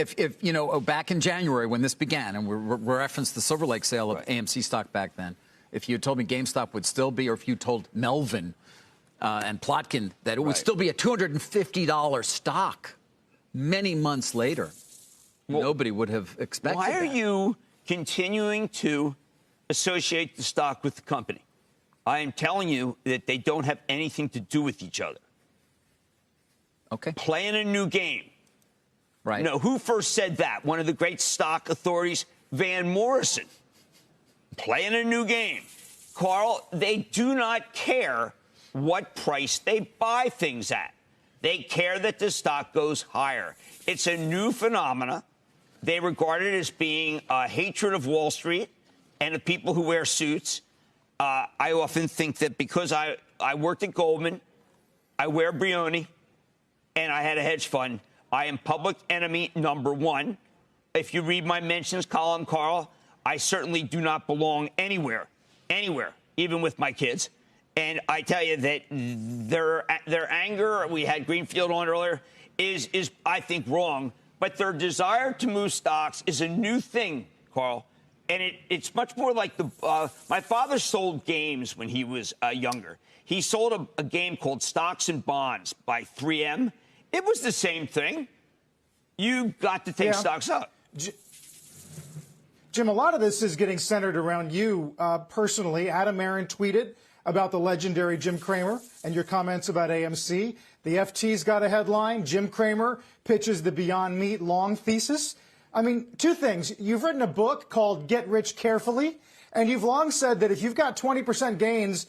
If you know, back in January when this began, and we referenced the Silver Lake sale of AMC stock back then, if you had told me GameStop would still be, or if you told Melvin and Plotkin that it would still be a $250 stock many months later, nobody would have expected Why are that. you continuing to associate the stock with the company? I am telling you that they don't have anything to do with each other. Okay. Playing a new game. Right. No, who first said that? One of the great stock authorities, Van Morrison. Playing a new game. Carl, they do not care what price they buy things at. They care that the stock goes higher. It's a new phenomena. They regard it as being a hatred of Wall Street and the people who wear suits. I often think that because I worked at Goldman, I wear Brioni, and I had a hedge fund, I am public enemy number one. If you read my mentions column, Carl, I certainly do not belong anywhere, even with my kids. And I tell you that their anger, we had Greenfield on earlier, is I think wrong. But their desire to move stocks is a new thing, Carl. And it's much more like my father sold games when he was younger. He sold a game called Stocks and Bonds by 3M. It was the same thing. You got to take stocks up. Jim, a lot of this is getting centered around you personally. Adam Aaron tweeted about the legendary Jim Cramer and your comments about AMC. The FT's got a headline. Jim Cramer pitches the Beyond Meat long thesis. I mean, two things. You've written a book called Get Rich Carefully, and you've long said that if you've got 20% gains,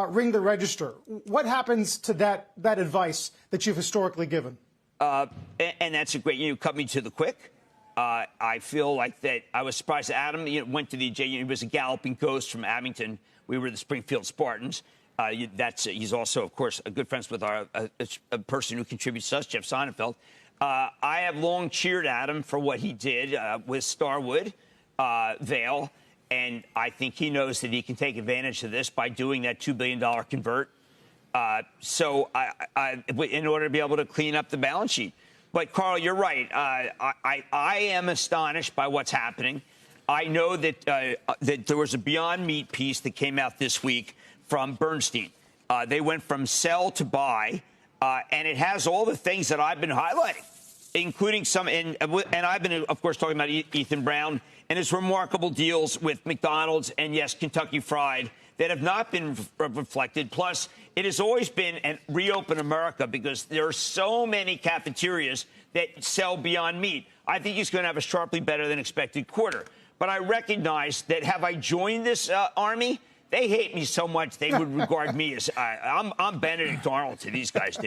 ring the register. What happens to that advice that you've historically given? And that's a great, you cut me to the quick. I feel like that I was surprised that Adam went to the he was a galloping ghost from Abington. We were the Springfield Spartans. He's also, of course, a good friends with a person who contributes to us, Jeff Sonnenfeld. I have long cheered Adam for what he did with Starwood, Vail, and I think he knows that he can take advantage of this by doing that $2 billion convert. So in order to be able to clean up the balance sheet. But, Carl, you're right. I am astonished by what's happening. I know that there was a Beyond Meat piece that came out this week from Bernstein. They went from sell to buy, and it has all the things that I've been highlighting, including some, and I've been, of course, talking about Ethan Brown and his remarkable deals with McDonald's and, yes, Kentucky Fried that have not been reflected. Plus, it has always been an reopen America because there are so many cafeterias that sell Beyond Meat. I think he's going to have a sharply better than expected quarter. But I recognize that have I joined this army, they hate me so much they would regard me as I'm Benedict Arnold to these guys, Dave.